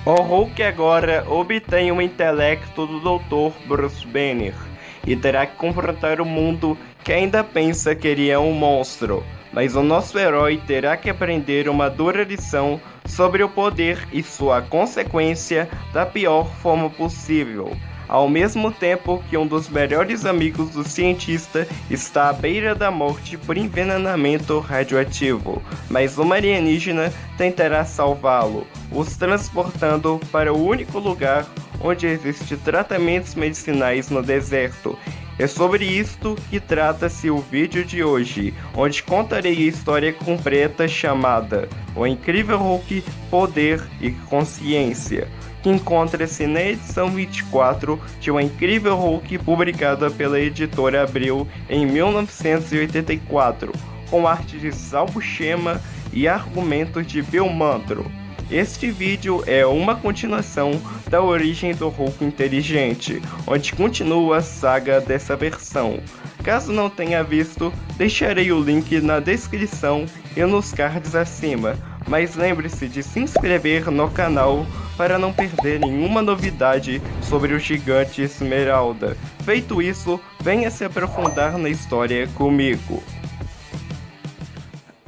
O Hulk agora obtém o intelecto do Dr. Bruce Banner e terá que confrontar o mundo que ainda pensa que ele é um monstro. Mas o nosso herói terá que aprender uma dura lição sobre o poder e sua consequência da pior forma possível. Ao mesmo tempo que um dos melhores amigos do cientista está à beira da morte por envenenamento radioativo, mas uma alienígena tentará salvá-lo, os transportando para o único lugar onde existem tratamentos medicinais no deserto. É sobre isto que trata-se o vídeo de hoje, onde contarei a história completa chamada O Incrível Hulk, Poder e Consciência, que encontra-se na edição 24 de O Incrível Hulk, publicada pela editora Abril em 1984, com arte de Sal Buscema e argumentos de Bill Mantlo. Este vídeo é uma continuação da origem do Hulk inteligente, onde continua a saga dessa versão. Caso não tenha visto, deixarei o link na descrição e nos cards acima, mas lembre-se de se inscrever no canal para não perder nenhuma novidade sobre o Gigante Esmeralda. Feito isso, venha se aprofundar na história comigo.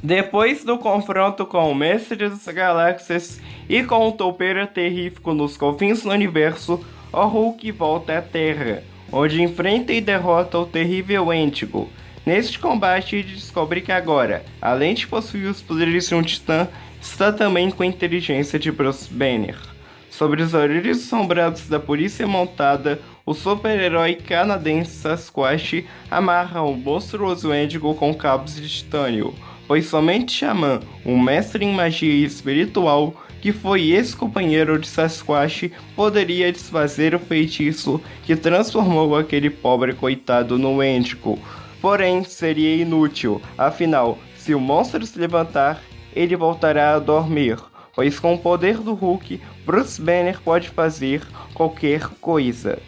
Depois do confronto com o Mestre das Galáxias e com o Toupeira Terrífico nos confins do universo, o Hulk volta à Terra, onde enfrenta e derrota o terrível Índigo. Neste combate, ele descobre que agora, além de possuir os poderes de um titã, está também com a inteligência de Bruce Banner. Sobre os orelhos assombrados da polícia montada, o super-herói canadense Sasquatch amarra o monstruoso Índigo com cabos de titânio, pois somente Xamã, um mestre em magia espiritual, que foi ex-companheiro de Sasquatch, poderia desfazer o feitiço que transformou aquele pobre coitado no Índigo. Porém, seria inútil, afinal, se o monstro se levantar, ele voltará a dormir, pois com o poder do Hulk, Bruce Banner pode fazer qualquer coisa.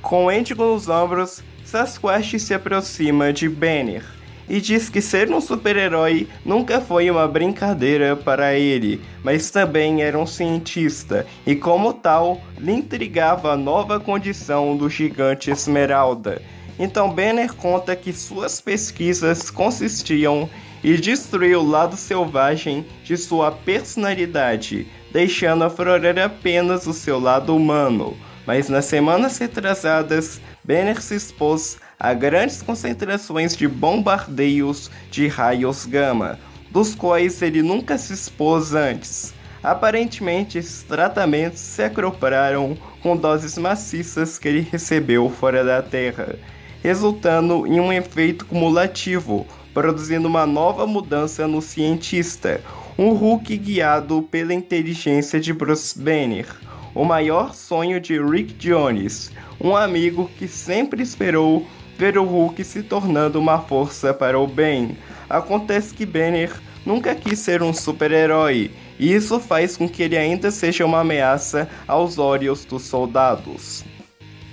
Com o Índigo nos ombros, Sasquatch se aproxima de Banner e diz que ser um super-herói nunca foi uma brincadeira para ele, mas também era um cientista, e como tal, lhe intrigava a nova condição do Gigante Esmeralda. Então Banner conta que suas pesquisas consistiam em destruir o lado selvagem de sua personalidade, deixando aflorar apenas o seu lado humano. Mas nas semanas retrasadas, Banner se expôs a grandes concentrações de bombardeios de raios gama, dos quais ele nunca se expôs antes. Aparentemente, esses tratamentos se acoplaram com doses maciças que ele recebeu fora da Terra, resultando em um efeito cumulativo, produzindo uma nova mudança no cientista, um Hulk guiado pela inteligência de Bruce Banner, o maior sonho de Rick Jones, um amigo que sempre esperou ver o Hulk se tornando uma força para o bem. Acontece que Banner nunca quis ser um super-herói, e isso faz com que ele ainda seja uma ameaça aos olhos dos soldados.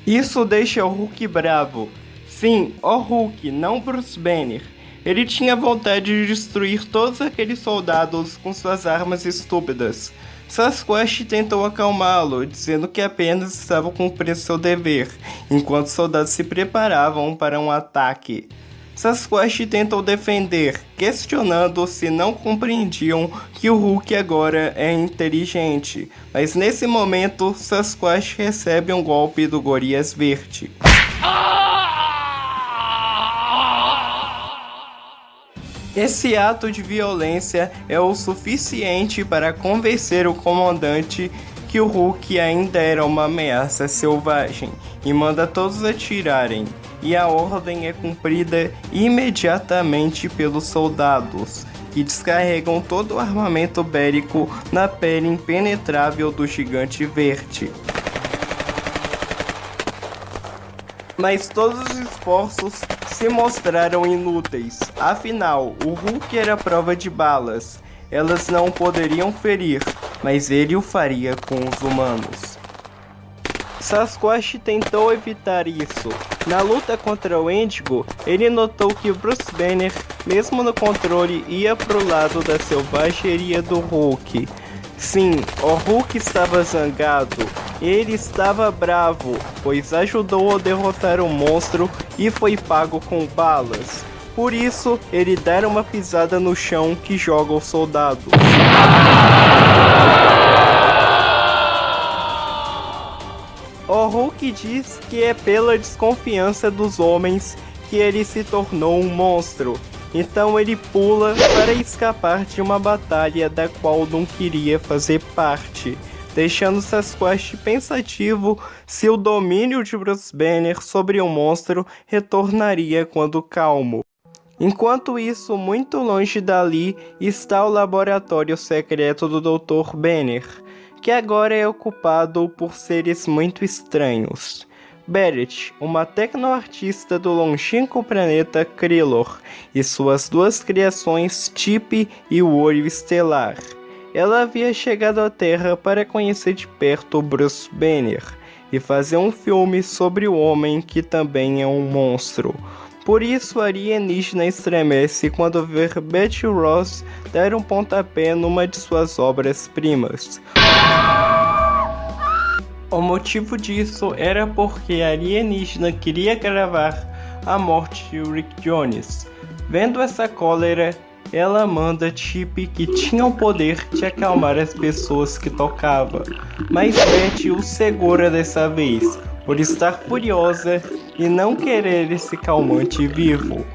Isso deixa o Hulk bravo. Sim, o Hulk, não Bruce Banner. Ele tinha vontade de destruir todos aqueles soldados com suas armas estúpidas. Sasquatch tentou acalmá-lo, dizendo que apenas estava cumprindo seu dever, enquanto os soldados se preparavam para um ataque. Sasquatch tentou defender, questionando se não compreendiam que o Hulk agora é inteligente, mas nesse momento Sasquatch recebe um golpe do Gorias Verde. Esse ato de violência é o suficiente para convencer o comandante que o Hulk ainda era uma ameaça selvagem e manda todos atirarem, e a ordem é cumprida imediatamente pelos soldados, que descarregam todo o armamento bélico na pele impenetrável do Gigante Verde. Mas todos os esforços se mostraram inúteis. Afinal, o Hulk era prova de balas. Elas não poderiam ferir, mas ele o faria com os humanos. Sasquatch tentou evitar isso. Na luta contra o Índigo, ele notou que Bruce Banner, mesmo no controle, ia pro lado da selvageria do Hulk. Sim, o Hulk estava zangado. Ele estava bravo, pois ajudou a derrotar o monstro e foi pago com balas. Por isso, ele dera uma pisada no chão que joga os soldados. O Hulk diz que é pela desconfiança dos homens que ele se tornou um monstro. Então ele pula para escapar de uma batalha da qual não queria fazer parte, deixando Sasquatch pensativo se o domínio de Bruce Banner sobre o monstro retornaria quando calmo. Enquanto isso, muito longe dali, está o laboratório secreto do Dr. Banner, que agora é ocupado por seres muito estranhos. Beret, uma tecnoartista do longínquo planeta Krillor, e suas duas criações, Chip e o Olho Estelar. Ela havia chegado à Terra para conhecer de perto Bruce Banner e fazer um filme sobre o homem que também é um monstro. Por isso, a alienígena estremece quando vê Betty Ross dar um pontapé numa de suas obras-primas. O motivo disso era porque a alienígena queria gravar a morte de Rick Jones. Vendo essa cólera, ela manda Chip, que tinha o poder de acalmar as pessoas que tocava. Mas Betty o segura dessa vez, por estar furiosa e não querer esse calmante vivo.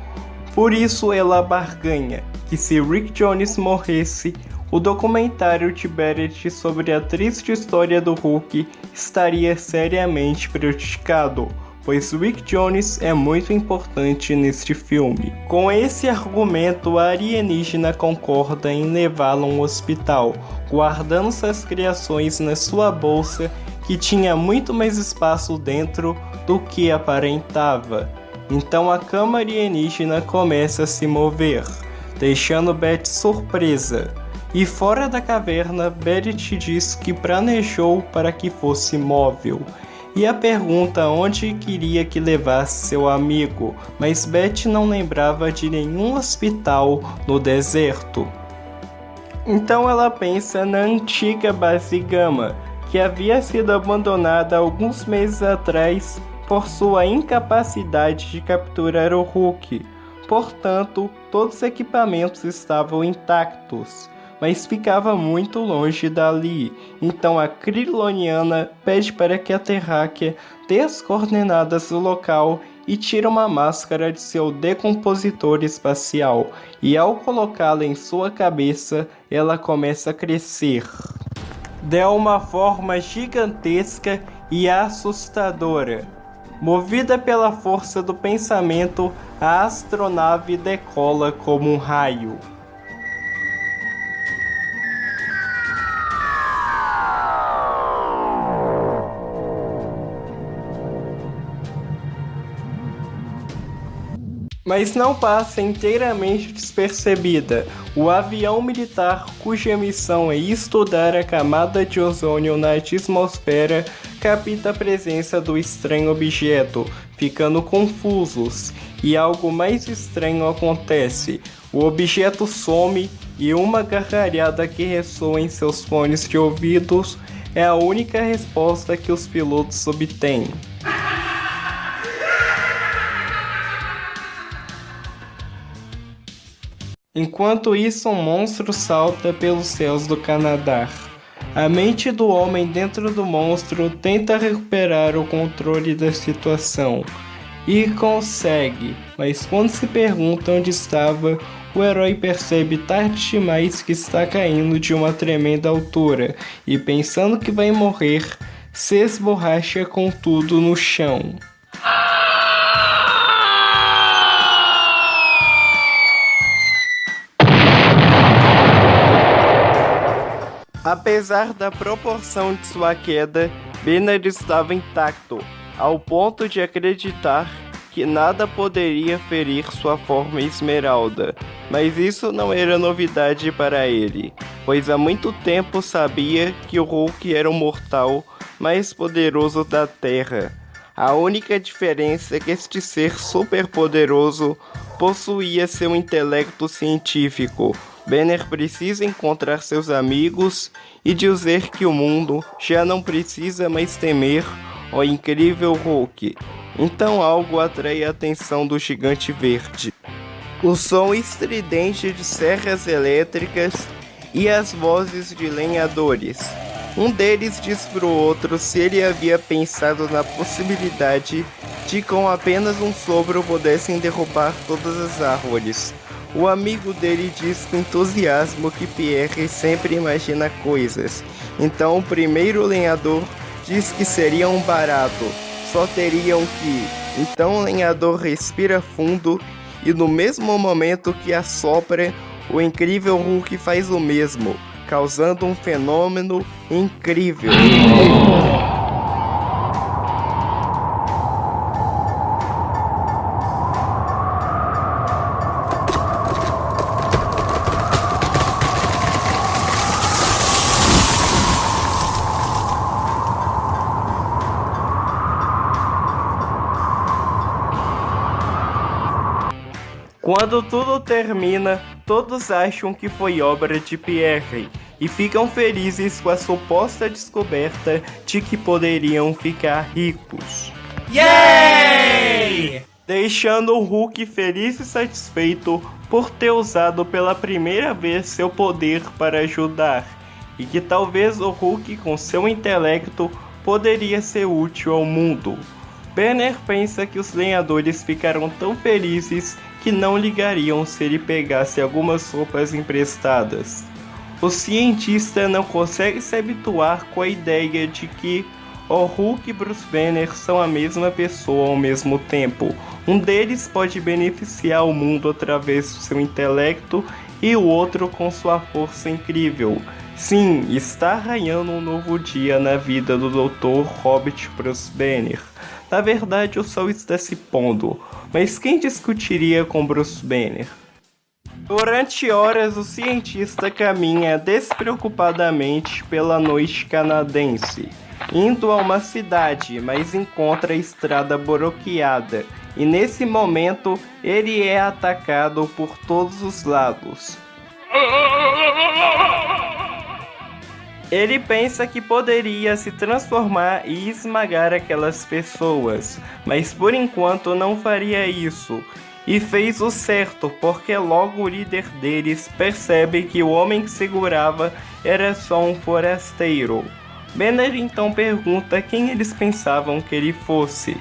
Por isso ela barganha que se Rick Jones morresse, o documentário de Beret sobre a triste história do Hulk estaria seriamente prejudicado, pois Rick Jones é muito importante neste filme. Com esse argumento, a alienígena concorda em levá-lo a um hospital, guardando suas criações na sua bolsa, que tinha muito mais espaço dentro do que aparentava. Então a cama alienígena começa a se mover, deixando Betty surpresa. E fora da caverna, Beret diz que planejou para que fosse móvel. E a pergunta onde queria que levasse seu amigo, mas Betty não lembrava de nenhum hospital no deserto. Então ela pensa na antiga base Gama, que havia sido abandonada alguns meses atrás por sua incapacidade de capturar o Hulk. Portanto, todos os equipamentos estavam intactos, mas ficava muito longe dali. Então a Krilloniana pede para que a Terráquea dê as coordenadas do local e tira uma máscara de seu decompositor espacial, e ao colocá-la em sua cabeça, ela começa a crescer. De uma forma gigantesca e assustadora. Movida pela força do pensamento, a astronave decola como um raio. Mas não passa inteiramente despercebida. O avião militar, cuja missão é estudar a camada de ozônio na atmosfera, capta a presença do estranho objeto, ficando confusos, e algo mais estranho acontece. O objeto some e uma gargalhada que ressoa em seus fones de ouvidos é a única resposta que os pilotos obtêm. Enquanto isso, um monstro salta pelos céus do Canadá. A mente do homem dentro do monstro tenta recuperar o controle da situação. E consegue, mas quando se pergunta onde estava, o herói percebe tarde demais que está caindo de uma tremenda altura e, pensando que vai morrer, se esborracha com tudo no chão. Apesar da proporção de sua queda, Banner estava intacto, ao ponto de acreditar que nada poderia ferir sua forma esmeralda. Mas isso não era novidade para ele, pois há muito tempo sabia que o Hulk era o mortal mais poderoso da Terra. A única diferença é que este ser superpoderoso possuía seu intelecto científico, Banner precisa encontrar seus amigos e dizer que o mundo já não precisa mais temer o incrível Hulk. Então algo atrai a atenção do gigante verde. O som estridente de serras elétricas e as vozes de lenhadores. Um deles diz para o outro se ele havia pensado na possibilidade de com apenas um sopro pudessem derrubar todas as árvores. O amigo dele diz com entusiasmo que Pierre sempre imagina coisas. Então o primeiro lenhador diz que seria um barato, só teriam que. Então o lenhador respira fundo e no mesmo momento que assopra, o incrível Hulk faz o mesmo, causando um fenômeno incrível. Quando tudo termina, todos acham que foi obra de Pierre e ficam felizes com a suposta descoberta de que poderiam ficar ricos. Yay! Deixando o Hulk feliz e satisfeito por ter usado pela primeira vez seu poder para ajudar, e que talvez o Hulk com seu intelecto poderia ser útil ao mundo. Banner pensa que os lenhadores ficaram tão felizes que não ligariam se ele pegasse algumas roupas emprestadas. O cientista não consegue se habituar com a ideia de que o Hulk e Bruce Banner são a mesma pessoa ao mesmo tempo. Um deles pode beneficiar o mundo através do seu intelecto e o outro com sua força incrível. Sim, está raiando um novo dia na vida do Dr. Robert Bruce Banner. Na verdade, o sol está se pondo, mas quem discutiria com Bruce Banner? Durante horas, o cientista caminha despreocupadamente pela noite canadense, indo a uma cidade, mas encontra a estrada bloqueada, e nesse momento ele é atacado por todos os lados. Ele pensa que poderia se transformar e esmagar aquelas pessoas, mas por enquanto não faria isso. E fez o certo, porque logo o líder deles percebe que o homem que segurava era só um forasteiro. Banner então pergunta quem eles pensavam que ele fosse.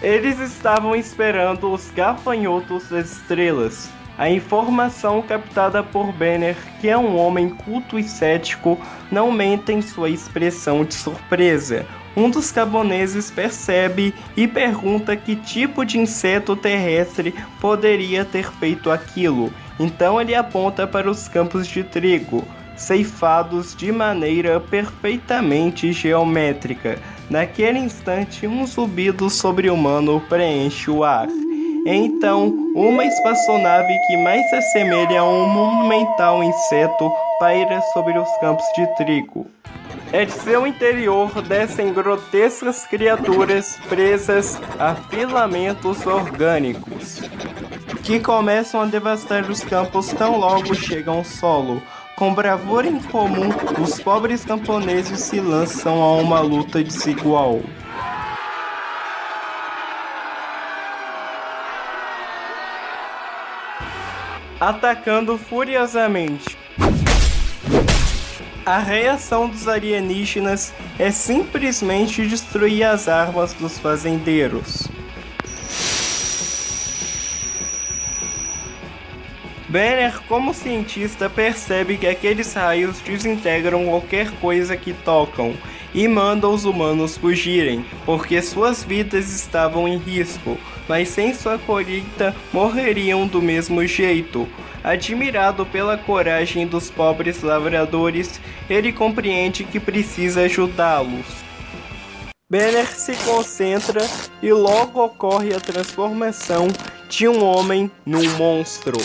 Eles estavam esperando os gafanhotos das estrelas. A informação captada por Banner, que é um homem culto e cético, não mente em sua expressão de surpresa. Um dos camponeses percebe e pergunta que tipo de inseto terrestre poderia ter feito aquilo. Então ele aponta para os campos de trigo, ceifados de maneira perfeitamente geométrica. Naquele instante, um zumbido sobre-humano preenche o ar. Então, uma espaçonave que mais se assemelha a um monumental inseto paira sobre os campos de trigo. De seu interior descem grotescas criaturas presas a filamentos orgânicos, que começam a devastar os campos tão logo chegam ao solo. Com bravura incomum, os pobres camponeses se lançam a uma luta desigual. Atacando furiosamente. A reação dos alienígenas é simplesmente destruir as armas dos fazendeiros. Banner, como cientista, percebe que aqueles raios desintegram qualquer coisa que tocam e manda os humanos fugirem, porque suas vidas estavam em risco, mas sem sua colheita morreriam do mesmo jeito. Admirado pela coragem dos pobres lavradores, ele compreende que precisa ajudá-los. Banner se concentra e logo ocorre a transformação de um homem num monstro.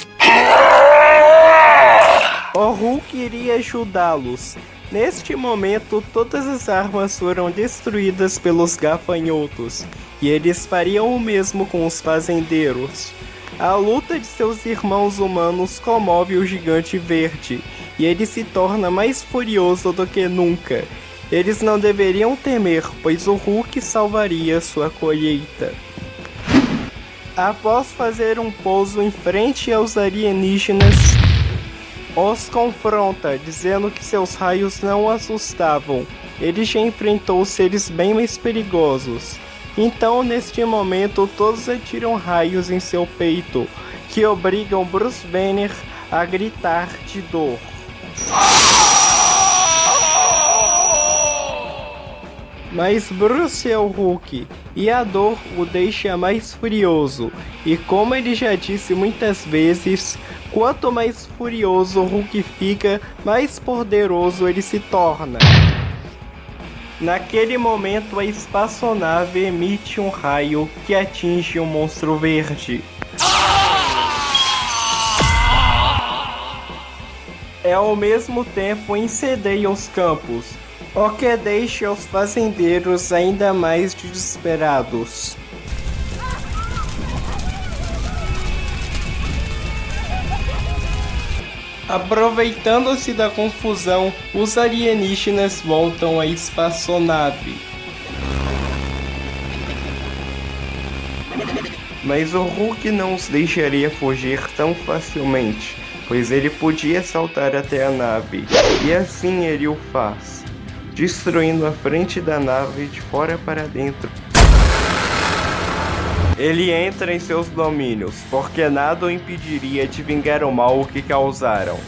O Hulk iria ajudá-los. Neste momento, todas as armas foram destruídas pelos gafanhotos, e eles fariam o mesmo com os fazendeiros. A luta de seus irmãos humanos comove o gigante verde, e ele se torna mais furioso do que nunca. Eles não deveriam temer, pois o Hulk salvaria sua colheita. Após fazer um pouso em frente aos alienígenas, os confronta, dizendo que seus raios não o assustavam. Ele já enfrentou seres bem mais perigosos. Então, neste momento, todos atiram raios em seu peito, que obrigam Bruce Banner a gritar de dor. Mas Bruce é o Hulk, e a dor o deixa mais furioso. E como ele já disse muitas vezes, quanto mais furioso o Hulk fica, mais poderoso ele se torna. Naquele momento, a espaçonave emite um raio que atinge o monstro verde. Ao mesmo tempo, incendeia os campos, o que deixa os fazendeiros ainda mais desesperados. Aproveitando-se da confusão, os alienígenas voltam à espaçonave. Mas o Hulk não os deixaria fugir tão facilmente, pois ele podia saltar até a nave, e assim ele o faz, destruindo a frente da nave de fora para dentro. Ele entra em seus domínios, porque nada o impediria de vingar o mal que causaram.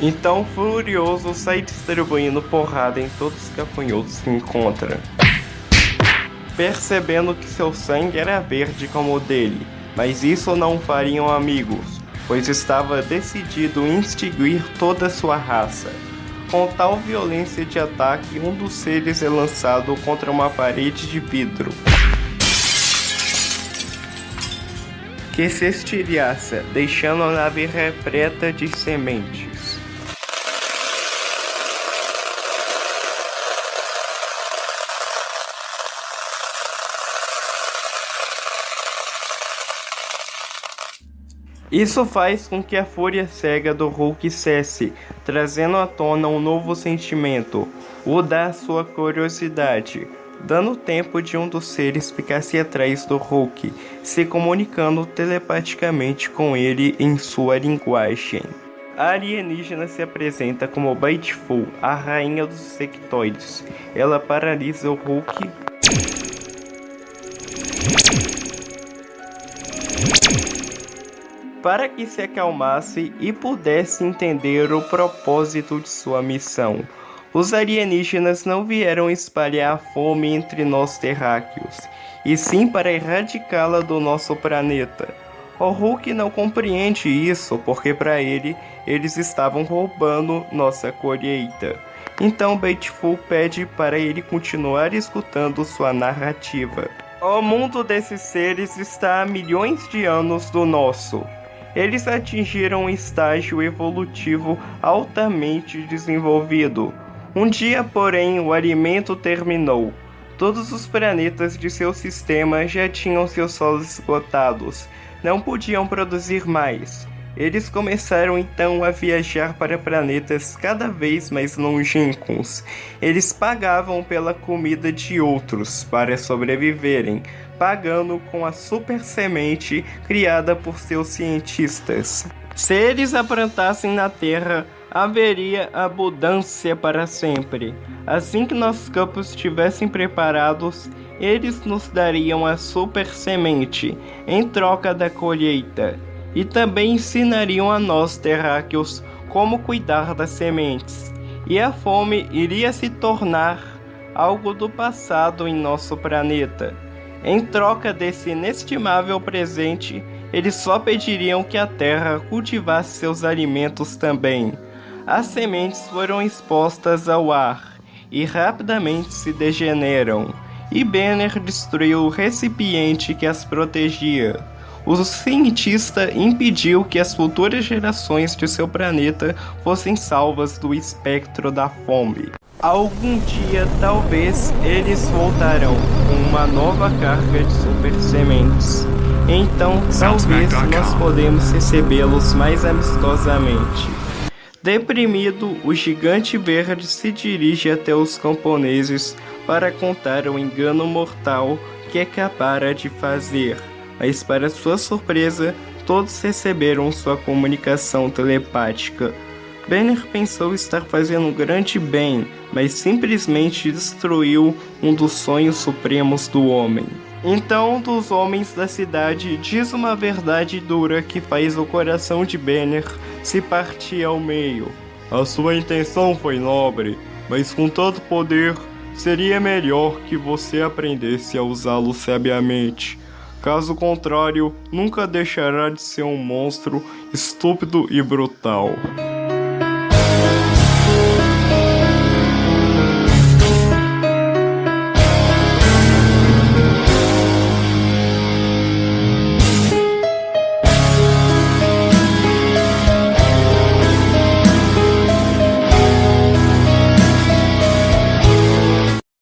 Então, furioso, sai distribuindo porrada em todos os gafanhotos que encontra, percebendo que seu sangue era verde como o dele, mas isso não fariam amigos, pois estava decidido em extinguir toda sua raça. Com tal violência de ataque, um dos seres é lançado contra uma parede de vidro, que se estilhaça, deixando a nave repleta de sementes. Isso faz com que a fúria cega do Hulk cesse, trazendo à tona um novo sentimento, o da sua curiosidade, dando tempo de um dos seres ficasse atrás do Hulk, se comunicando telepaticamente com ele em sua linguagem. A alienígena se apresenta como Biteful, a rainha dos insectoides. Ela paralisa o Hulk para que se acalmasse e pudesse entender o propósito de sua missão. Os alienígenas não vieram espalhar a fome entre nós terráqueos, e sim para erradicá-la do nosso planeta. O Hulk não compreende isso, porque para ele, eles estavam roubando nossa colheita. Então Biteful pede para ele continuar escutando sua narrativa. O mundo desses seres está a milhões de anos do nosso. Eles atingiram um estágio evolutivo altamente desenvolvido. Um dia, porém, o alimento terminou. Todos os planetas de seu sistema já tinham seus solos esgotados. Não podiam produzir mais. Eles começaram então a viajar para planetas cada vez mais longínquos. Eles pagavam pela comida de outros para sobreviverem, pagando com a super semente criada por seus cientistas. Se eles a plantassem na Terra, haveria abundância para sempre. Assim que nossos campos estivessem preparados, eles nos dariam a super semente em troca da colheita. E também ensinariam a nós terráqueos como cuidar das sementes. E a fome iria se tornar algo do passado em nosso planeta. Em troca desse inestimável presente, eles só pediriam que a terra cultivasse seus alimentos também. As sementes foram expostas ao ar e rapidamente se degeneram, e Banner destruiu o recipiente que as protegia. O cientista impediu que as futuras gerações de seu planeta fossem salvas do espectro da fome. Algum dia, talvez, eles voltarão com uma nova carga de super sementes. Então talvez nós podemos recebê-los mais amistosamente. Deprimido, o gigante verde se dirige até os camponeses para contar o engano mortal que acabara de fazer. Mas para sua surpresa, todos receberam sua comunicação telepática. Banner pensou estar fazendo um grande bem, mas simplesmente destruiu um dos sonhos supremos do homem. Então um dos homens da cidade diz uma verdade dura que faz o coração de Banner se partir ao meio. A sua intenção foi nobre, mas com tanto poder, seria melhor que você aprendesse a usá-lo sabiamente. Caso contrário, nunca deixará de ser um monstro estúpido e brutal.